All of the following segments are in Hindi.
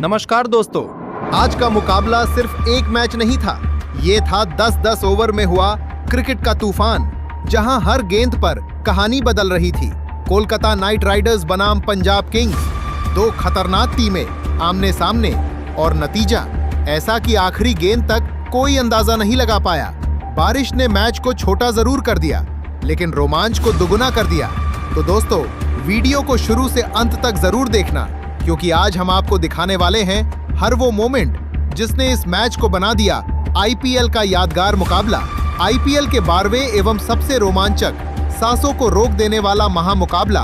नमस्कार दोस्तों, आज का मुकाबला सिर्फ एक मैच नहीं था। ये था 10-10 ओवर में हुआ क्रिकेट का तूफान, जहां हर गेंद पर कहानी बदल रही थी। कोलकाता नाइट राइडर्स बनाम पंजाब किंग्स, दो खतरनाक टीमें आमने सामने, और नतीजा ऐसा कि आखिरी गेंद तक कोई अंदाजा नहीं लगा पाया। बारिश ने मैच को छोटा जरूर कर दिया, लेकिन रोमांच को दुगुना कर दिया। तो दोस्तों, वीडियो को शुरू से अंत तक जरूर देखना, क्योंकि आज हम आपको दिखाने वाले हैं हर वो मोमेंट जिसने इस मैच को बना दिया आईपीएल का यादगार मुकाबला। आईपीएल के 12वें एवं सबसे रोमांचक, सांसों को रोक देने वाला महामुकाबला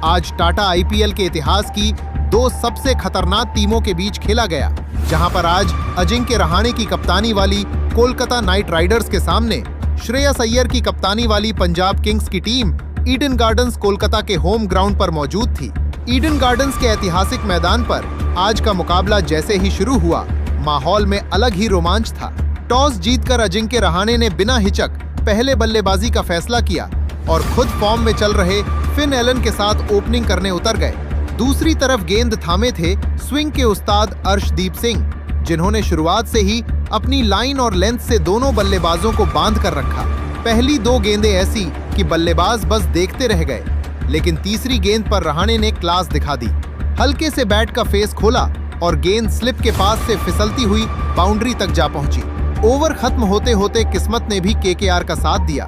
आज टाटा आईपीएल के इतिहास की दो सबसे खतरनाक टीमों के बीच खेला गया, जहां पर आज अजिंक्य रहाणे की कप्तानी वाली कोलकाता नाइट राइडर्स के सामने श्रेयस अय्यर की कप्तानी वाली पंजाब किंग्स की टीम ईडन गार्डन्स कोलकाता के होम ग्राउंड पर मौजूद थी। ईडन गार्डन्स के ऐतिहासिक मैदान पर आज का मुकाबला जैसे ही शुरू हुआ, माहौल में अलग ही रोमांच था। टॉस जीतकर अजिंक्य रहाणे ने बिना हिचक पहले बल्लेबाजी का फैसला किया और खुद फॉर्म में चल रहे फिन एलन के साथ ओपनिंग करने उतर गए। दूसरी तरफ गेंद थामे थे स्विंग के उस्ताद अर्शदीप सिंह, जिन्होंने शुरुआत से ही अपनी लाइन और लेंथ से दोनों बल्लेबाजों को बांध कर रखा। पहली दो गेंदें ऐसी कि बल्लेबाज बस देखते रह गए, लेकिन तीसरी गेंद पर रहाणे ने क्लास दिखा दी। हल्के से बैट का फेस खोला और गेंद स्लिप के पास से फिसलती हुई बाउंड्री तक जा पहुंची। ओवर खत्म होते होते किस्मत ने भी केकेआर का साथ दिया,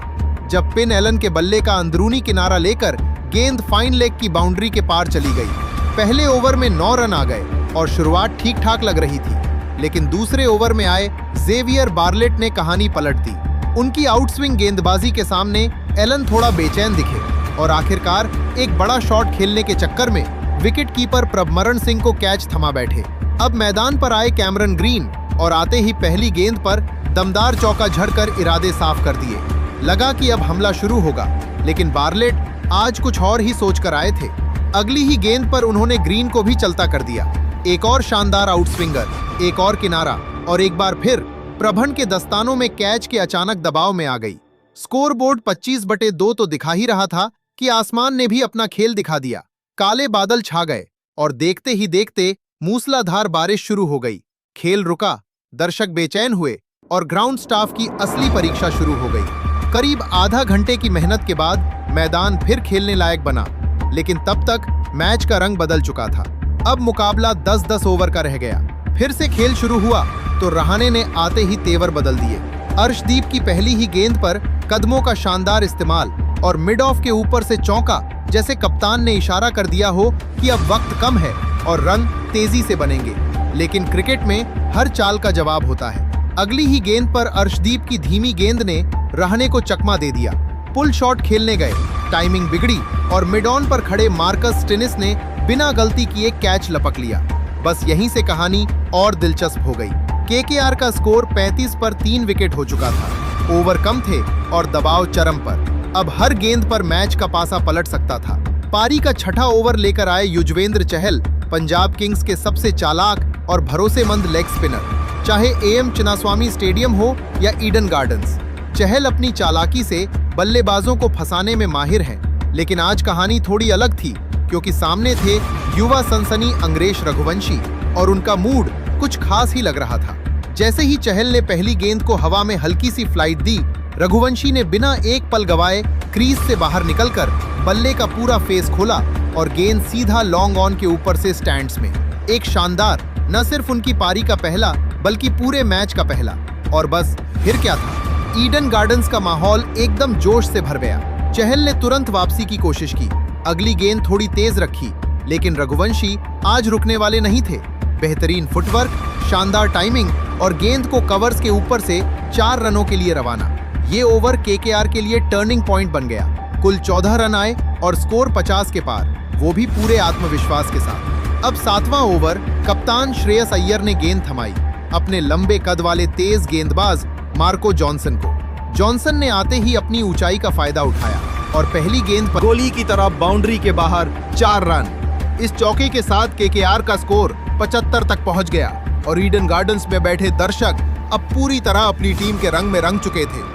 जब फिन एलन के बल्ले का अंदरूनी किनारा लेकर गेंद फाइन लेग की बाउंड्री के पार चली गई। पहले ओवर में 9 रन आ गए और शुरुआत ठीक ठाक लग रही थी, लेकिन दूसरे ओवर में आए जेवियर बार्लेट ने कहानी पलट दी। उनकी आउटस्विंग गेंदबाजी के सामने एलन थोड़ा बेचैन दिखे और आखिरकार एक बड़ा शॉट खेलने के चक्कर में विकेट कीपर प्रभमरण सिंह को कैच थमा बैठे। अब मैदान पर आए कैमरन ग्रीन और आते ही पहली गेंद पर दमदार चौका झड़कर इरादे साफ कर दिए। लगा कि अब हमला शुरू होगा, लेकिन बार्लेट आज कुछ और ही सोचकर आए थे। अगली ही गेंद पर उन्होंने ग्रीन को भी चलता कर दिया। एक और शानदार आउटस्विंगर, एक और किनारा, और एक बार फिर प्रभन के दस्तानों में कैच के अचानक दबाव में आ गई। स्कोरबोर्ड 25/2 तो दिखा ही रहा था कि आसमान ने भी अपना खेल दिखा दिया। काले बादल छा गए और देखते ही देखते मूसलाधार बारिश शुरू हो गई। खेल रुका, दर्शक बेचैन हुए और ग्राउंड स्टाफ की असली परीक्षा शुरू हो गई। करीब आधा घंटे की मेहनत के बाद मैदान फिर खेलने लायक बना, लेकिन तब तक मैच का रंग बदल चुका था। अब मुकाबला 10-10 ओवर का रह गया। फिर से खेल शुरू हुआ तो रहाणे ने आते ही तेवर बदल दिए। अर्शदीप की पहली ही गेंद पर कदमों का शानदार इस्तेमाल और मिड ऑफ के ऊपर से चौका, जैसे कप्तान ने इशारा कर दिया हो कि अब वक्त कम है और रन तेजी से बनेंगे। लेकिन क्रिकेट में हर चाल का जवाब होता है। अगली ही गेंद पर अर्शदीप की धीमी गेंद ने रहाणे को चकमा दे दिया। पुल शॉट खेलने गए, टाइमिंग बिगड़ी और मिड ऑन पर खड़े मार्कस स्टोइनिस ने बिना गलती किए कैच लपक लिया। बस यहीं से कहानी और दिलचस्प हो गई। केकेआर का स्कोर 35 पर 3 विकेट हो चुका था। ओवर कम थे और दबाव चरम पर। अब हर गेंद पर मैच का पासा पलट सकता था। पारी का छठा ओवर लेकर आए युजवेंद्र चहल, पंजाब किंग्स के सबसे चालाक और भरोसेमंद लेग स्पिनर। चाहे एएम चिन्नास्वामी स्टेडियम हो या ईडन गार्डन्स, चहल अपनी चालाकी से बल्लेबाजों को फंसाने में माहिर हैं। लेकिन आज कहानी थोड़ी अलग थी, क्योंकि सामने थे युवा सनसनी अंग्रेज रघुवंशी और उनका मूड कुछ खास ही लग रहा था। जैसे ही चहल ने पहली गेंद को हवा में हल्की सी फ्लाइट दी, रघुवंशी ने बिना एक पल गवाए क्रीज से बाहर निकलकर बल्ले का पूरा फेस खोला और गेंद सीधा लॉन्ग ऑन के ऊपर से स्टैंड्स में। एक शानदार, न सिर्फ उनकी पारी का पहला बल्कि पूरे मैच का पहला। और बस फिर क्या था, ईडन गार्डन्स का माहौल एकदम जोश से भर गया। चहल ने तुरंत वापसी की कोशिश की, अगली गेंद थोड़ी तेज रखी, लेकिन रघुवंशी आज रुकने वाले नहीं थे। बेहतरीन फुटवर्क, शानदार टाइमिंग और गेंद को कवर्स के ऊपर से 4 रनों के लिए रवाना। ये ओवर केकेआर के लिए टर्निंग पॉइंट बन गया। कुल 14 रन आए और स्कोर 50 के पार, वो भी पूरे आत्मविश्वास के साथ। अब 7वां ओवर कप्तान श्रेयस अय्यर ने गेंद थमाई अपने लंबे कद वाले तेज गेंदबाज मार्को जॉनसन को। जॉनसन ने आते ही अपनी ऊंचाई का फायदा उठाया और पहली गेंद पर गोली की तरफ बाउंड्री के बाहर 4 रन। इस चौके के साथ केकेआर का स्कोर 75 तक पहुंच गया और ईडन गार्डन्स में बैठे दर्शक अब पूरी तरह अपनी टीम के रंग में रंग चुके थे।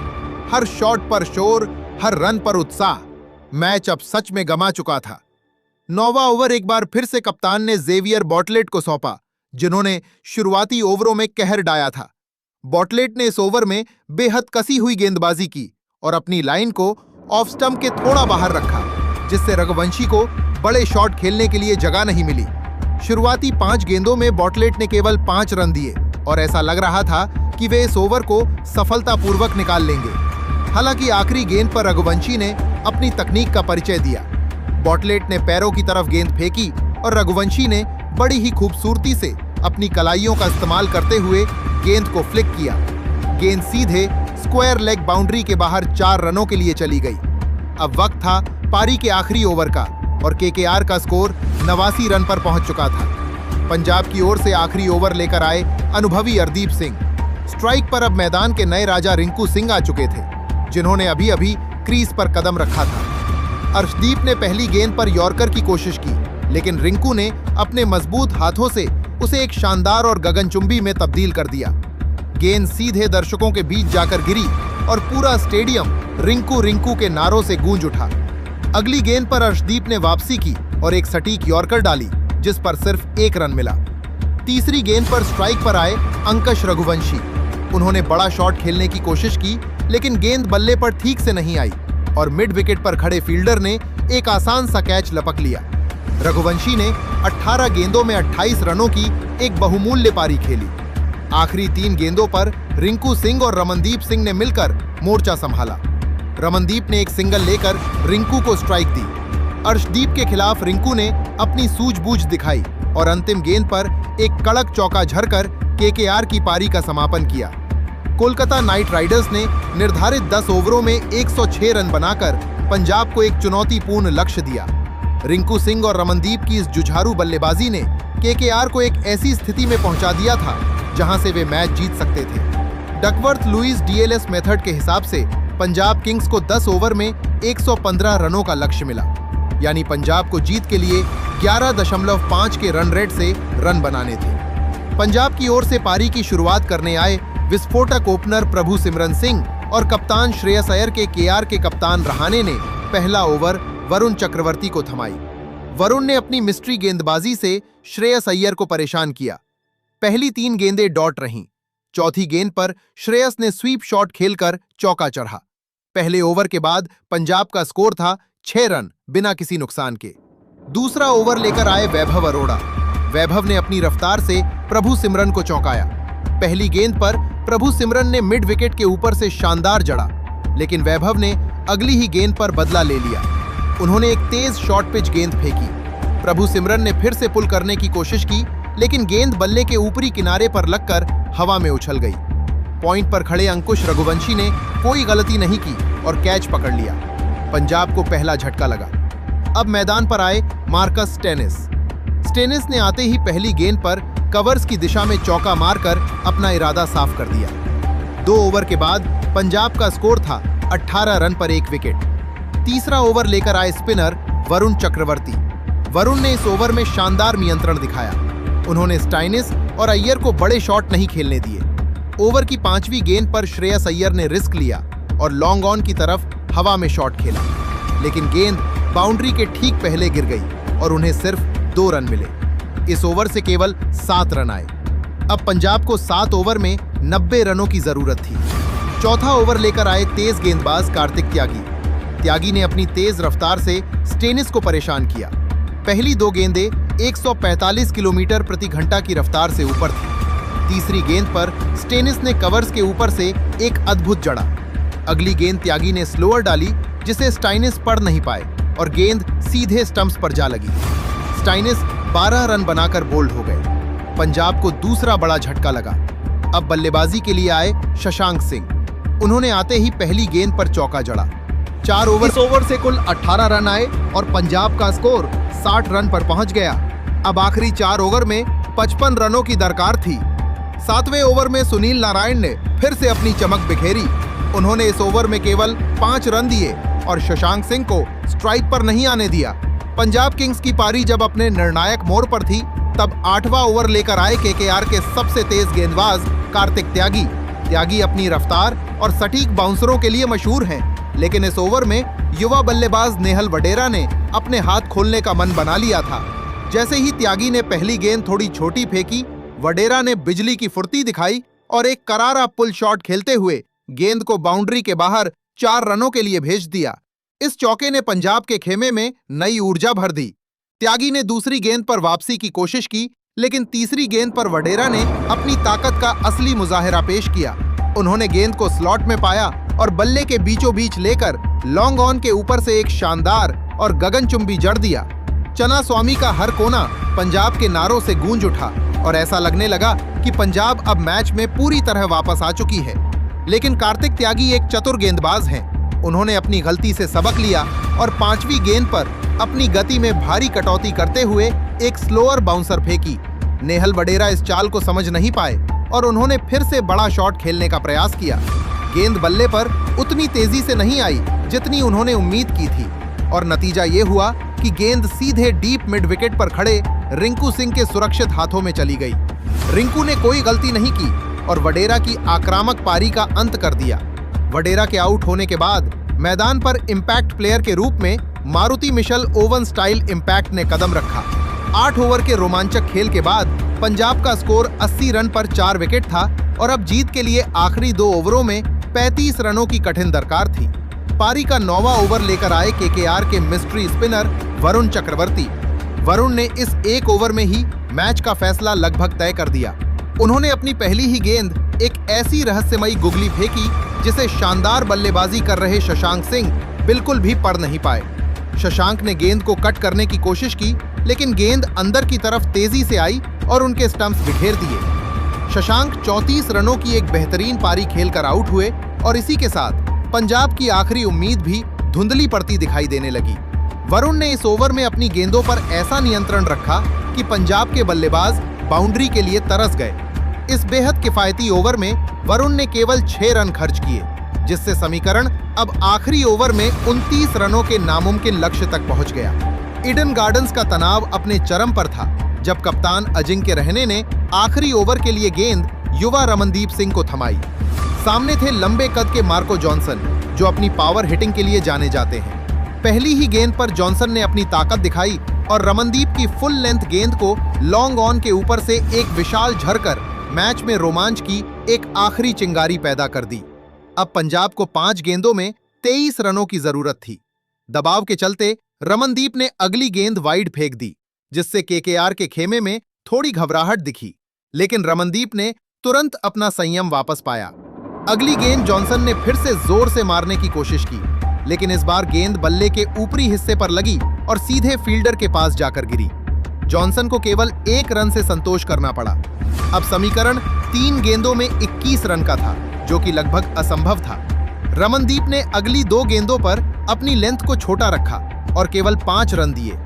हर शॉट पर शोर, हर रन पर उत्साह। मैच अब सच में गमा चुका था। 9वां ओवर एक बार फिर से कप्तान ने जेवियर बार्टलेट को सौंपा, जिन्होंने शुरुआती ओवरों में कहर ढाया था। बॉटलेट ने इस ओवर में बेहद कसी हुई गेंदबाजी की और अपनी लाइन को ऑफ स्टंप के थोड़ा बाहर रखा, जिससे रघुवंशी को बड़े शॉट खेलने के लिए जगह नहीं मिली। शुरुआती 5 गेंदों में बॉटलेट ने केवल 5 रन दिए और ऐसा लग रहा था कि वे इस ओवर को सफलतापूर्वक निकाल लेंगे। हालांकि आखिरी गेंद पर रघुवंशी ने अपनी तकनीक का परिचय दिया। बॉटलेट ने पैरों की तरफ गेंद फेंकी और रघुवंशी ने बड़ी ही खूबसूरती से अपनी कलाइयों का इस्तेमाल करते हुए गेंद को फ्लिक किया। गेंद सीधे स्क्वायर लेग बाउंड्री के बाहर 4 रनों के लिए चली गई। अब वक्त था पारी के आखिरी ओवर का और केकेआर का स्कोर 89 रन पर पहुंच चुका था। पंजाब की ओर से आखिरी ओवर लेकर आए अनुभवी अर्दीप सिंह। स्ट्राइक पर अब मैदान के नए राजा रिंकू सिंह आ चुके थे, जिन्होंने अभी अभी क्रीज पर कदम रखा था। अर्शदीप ने पहली गेंद पर यॉर्कर की कोशिश की, लेकिन रिंकू ने अपने मजबूत हाथों से उसे एक शानदार और गगनचुंबी में तब्दील कर दिया। गेंद सीधे दर्शकों के बीच जाकर गिरी और पूरा स्टेडियम रिंकू रिंकू के नारों से गूंज उठा। अगली गेंद पर अर्शदीप ने वापसी की और एक सटीक यॉर्कर डाली, जिस पर सिर्फ 1 रन मिला। तीसरी गेंद पर स्ट्राइक पर आए अंकश रघुवंशी। उन्होंने बड़ा शॉट खेलने की कोशिश की, लेकिन गेंद बल्ले पर ठीक से नहीं आई और मिड विकेट पर खड़े फील्डर ने एक आसान सा कैच लपक लिया। रघुवंशी ने 18 गेंदों में 28 रनों की एक बहुमूल्य पारी खेली। आखिरी 3 गेंदों पर रिंकू सिंह और रमनदीप सिंह ने मिलकर मोर्चा संभाला। रमनदीप ने एक सिंगल लेकर रिंकू को स्ट्राइक दी। अर्शदीप के खिलाफ रिंकू ने अपनी सूझबूझ दिखाई और अंतिम गेंद पर एक कड़क चौका झड़कर केकेआर की पारी का समापन किया। कोलकाता नाइट राइडर्स ने निर्धारित 10 ओवरों में 106 रन बनाकर पंजाब को एक चुनौतीपूर्ण लक्ष्य दिया। रिंकू सिंह और रमनदीप की इस जुझारू बल्लेबाजी ने केकेआर को एक ऐसी स्थिति में पहुंचा दिया था जहां से वे मैच जीत सकते थे। डकवर्थ लुईस डीएलएस मेथड के हिसाब से पंजाब किंग्स को 10 ओवर में 115 रनों का लक्ष्य मिला, यानी पंजाब को जीत के लिए 11.5 के रन रेट से रन बनाने थे। पंजाब की ओर से पारी की शुरुआत करने आए विस्फोटक ओपनर प्रभु सिमरन सिंह और कप्तान श्रेयस अय्यर के केआर के कप्तान रहाणे ने पहला ओवर वरुण चक्रवर्ती को थमाई। वरुण ने अपनी मिस्ट्री गेंदबाजी से श्रेयस अय्यर को परेशान किया। पहली 3 गेंदें डॉट रहीं। चौथी गेंद पर श्रेयस ने स्वीप शॉट खेलकर चौका चढ़ा। पहले ओवर के बाद पंजाब का स्कोर था 6 रन बिना किसी नुकसान के। दूसरा ओवर लेकर आए वैभव अरोड़ा। वैभव ने अपनी रफ्तार से प्रभु सिमरन को चौंकाया। पहली गेंद पर प्रभु सिमरन ने मिड विकेट के ऊपर से शानदार जड़ा, लेकिन वैभव ने अगली ही गेंद पर बदला ले लिया। उन्होंने एक तेज शॉर्ट पिच गेंद फेंकी। प्रभु सिमरन ने फिर से पुल करने की कोशिश की, लेकिन गेंद बल्ले के ऊपरी किनारे पर लगकर हवा में उछल गई। पॉइंट पर खड़े अंकुश रघुवंशी ने कोई गलती नहीं की और कैच पकड़ लिया। पंजाब को पहला झटका लगा। अब मैदान पर आए मार्कस स्टेनिस। स्टेनिस ने आते ही पहली गेंद पर कवर्स की दिशा में चौका मारकर अपना इरादा साफ कर दिया। 2 ओवर के बाद पंजाब का स्कोर था 18 रन पर 1 विकेट। तीसरा ओवर लेकर आए स्पिनर वरुण चक्रवर्ती। वरुण ने इस ओवर में शानदार नियंत्रण दिखाया। उन्होंने स्टाइनिस और अय्यर को बड़े शॉट नहीं खेलने दिए। ओवर की 5वीं गेंद पर श्रेयस अय्यर ने रिस्क लिया और लॉन्ग ऑन की तरफ हवा में शॉट खेला, लेकिन गेंद बाउंड्री के ठीक पहले गिर गई और उन्हें सिर्फ 2 रन मिले। इस ओवर से केवल 7 रन आए। अब पंजाब को 7 ओवर में 90 रनों की जरूरत थी। चौथा ओवर लेकर आए तेज गेंदबाज कार्तिक त्यागी। त्यागी ने अपनी तेज रफ्तार से स्टेनिस को परेशान किया। पहली 2 गेंदें 145 किलोमीटर प्रति घंटा की रफ्तार से ऊपर थी। तीसरी गेंद पर स्टेनिस ने कवर्स के ऊपर से एक अद्भुत जड़ा। अगली गेंद त्यागी ने स्लोअर डाली, जिसे स्टाइनिस पढ़ नहीं पाए और गेंद सीधे स्टंप्स पर जा लगी। स्टाइनिस 12 रन बनाकर बोल्ड हो गए। पंजाब को दूसरा बड़ा झटका लगा। अब बल्लेबाजी के लिए आए शशांक सिंह। उन्होंने आते ही पहली गेंद पर चौका जड़ा। 4 ओवर से कुल 18 रन आए और पंजाब का स्कोर 60 रन पर पहुंच गया। अब आखिरी 4 ओवर में 55 रनों की दरकार थी। 7वें ओवर में सुनील नारायण ने फिर से अपनी चमक बिखेरी। उन्होंने इस ओवर में केवल 5 रन दिए और शशांक सिंह को स्ट्राइक पर नहीं आने दिया। पंजाब किंग्स की पारी जब अपने निर्णायक मोड़ पर थी, तब 8वां ओवर लेकर आए केकेआर के सबसे तेज गेंदबाज कार्तिक त्यागी। त्यागी अपनी रफ्तार और सटीक बाउंसरों के लिए मशहूर हैं, लेकिन इस ओवर में युवा बल्लेबाज नेहल वडेरा ने अपने हाथ खोलने का मन बना लिया था। जैसे ही त्यागी ने पहली गेंद थोड़ी छोटी फेंकी, वडेरा ने बिजली की फुर्ती दिखाई और एक करारा पुल शॉट खेलते हुए गेंद को बाउंड्री के बाहर 4 रनों के लिए भेज दिया। इस चौके ने पंजाब के खेमे में नई ऊर्जा भर दी। त्यागी ने दूसरी गेंद पर वापसी की कोशिश की, लेकिन तीसरी गेंद पर वडेरा ने अपनी ताकत का असली मुजाहिरा पेश किया। उन्होंने गेंद को स्लॉट में पाया और बल्ले के बीचों बीच लेकर लॉन्ग ऑन के ऊपर से एक शानदार और गगनचुंबी जड़ दिया। चना स्वामी का हर कोना पंजाब के नारों से गूंज उठा और ऐसा लगने लगा कि पंजाब अब मैच में पूरी तरह वापस आ चुकी है। लेकिन कार्तिक त्यागी एक चतुर गेंदबाज हैं। उन्होंने अपनी गलती से सबक लिया और 5वीं गेंद पर अपनी गति में भारी कटौती करते हुए एक स्लोअर बाउंसर फेंकी। नेहल वडेरा इस चाल को समझ नहीं पाए और उन्होंने फिर से बड़ा शॉट खेलने का प्रयास किया। गेंद बल्ले पर उतनी तेजी से नहीं आई जितनी उन्होंने उम्मीद की थी और नतीजा ये हुआ कि गेंद सीधे डीप मिड विकेट पर खड़े रिंकू सिंह के सुरक्षित हाथों में चली गई। रिंकू ने कोई गलती नहीं की और वडेरा की आक्रामक पारी का अंत कर दिया। वडेरा के आउट होने के बाद मैदान पर इम्पैक्ट प्लेयर के रूप में Maruti Mitchell Owen style impact ने कदम रखा। 8 ओवर के रोमांचक खेल के बाद पंजाब का स्कोर 80 रन पर 4 विकेट था और अब जीत के लिए आखिरी 2 ओवरों में 35 रनों की कठिन दरकार थी। पारी का 9वां ओवर लेकर आए केकेआर के मिस्ट्री स्पिनर वरुण चक्रवर्ती। वरुण ने इस 1 ओवर में ही मैच का फैसला लगभग तय कर दिया। उन्होंने अपनी पहली ही गेंद एक ऐसी रहस्यमयी गुगली फेंकी जिसे शानदार बल्लेबाजी कर रहे शशांक सिंह बिल्कुल भी पढ़ नहीं पाए। शशांक ने गेंद को कट करने की कोशिश की, लेकिन गेंद अंदर की तरफ तेजी से आई और उनके स्टंप्स बिखेर दिए। शशांक 34 रनों की एक बेहतरीन पारी खेलकर आउट हुए और इसी के साथ पंजाब की आखिरी उम्मीद भी धुंधली पड़ती दिखाई देने लगी। वरुण ने इस ओवर में अपनी गेंदों पर ऐसा नियंत्रण रखा कि पंजाब के बल्लेबाज बाउंड्री के लिए तरस गए। इस बेहद किफायती ओवर में वरुण ने केवल 6 रन खर्च किए, जिससे समीकरण अब आखिरी ओवर में 29 रनों के नामुमकिन लक्ष्य तक पहुंच गया। ईडन गार्डन्स का तनाव अपने चरम पर था जब कप्तान अजिंक्य रहने ने आखिरी ओवर के लिए गेंद युवा रमनदीप सिंह को थमाई। सामने थे लंबे कद के मार्को जॉनसन, जो अपनी पावर हिटिंग के लिए जाने जाते हैं। पहली ही गेंद पर जॉनसन ने अपनी ताकत दिखाई और रमनदीप की फुल लेंथ गेंद को लॉन्ग ऑन के ऊपर से एक विशाल झरकर मैच में रोमांच की एक आखिरी चिंगारी पैदा कर दी। अब पंजाब को 5 गेंदों में 23 रनों की जरूरत थी। दबाव के चलते रमनदीप ने अगली गेंद वाइड फेंक दी, जिससे केकेआर के खेमे में थोड़ी घबराहट दिखी, लेकिन रमनदीप ने तुरंत अपना संयम वापस पाया। अगली गेंद जॉनसन ने फिर से जोर से मारने की कोशिश की, लेकिन इस बार गेंद बल्ले के ऊपरी हिस्से पर लगी और सीधे फील्डर के पास जाकर गिरी। जॉनसन को केवल 1 रन से संतोष करना पड़ा। अब समीकरण 3 गेंदों में 21 रन का था, जो कि लगभग असंभव था। रमनदीप ने अगली 2 गेंदों पर अपनी लेंथ को छोटा रखा और केवल 5 रन दिए।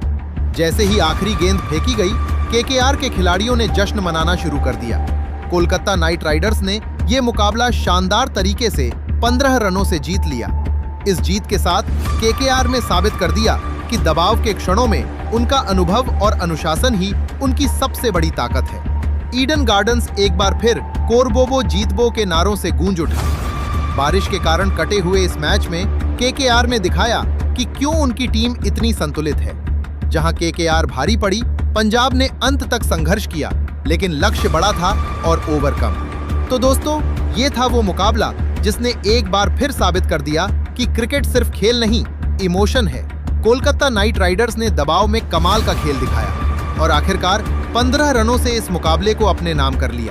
जैसे ही आखिरी गेंद फेंकी गई, केकेआर के खिलाड़ियों ने जश्न मनाना शुरू कर दिया। कोलकाता नाइट राइडर्स ने यह मुकाबला शानदार तरीके से 15 रनों से जीत लिया। इस जीत के साथ केकेआर ने साबित कर दिया कि दबाव के क्षणों में उनका अनुभव और अनुशासन ही उनकी सबसे बड़ी ताकत है। ईडन गार्डन्स एक बार फिर कोरबोबो जीतबो के नारों से गूंज उठा। बारिश के कारण कटे हुए इस मैच में केकेआर ने दिखाया कि क्यों उनकी टीम इतनी संतुलित है। जहां केकेआर भारी पड़ी, पंजाब ने अंत तक संघर्ष किया, लेकिन लक्ष्य बड़ा था और ओवर कम। तो दोस्तों, ये था वो मुकाबला जिसने एक बार फिर साबित कर दिया कि क्रिकेट सिर्फ खेल नहीं, इमोशन है। कोलकाता नाइट राइडर्स ने दबाव में कमाल का खेल दिखाया और आखिरकार 15 रनों से इस मुकाबले को अपने नाम कर लिया।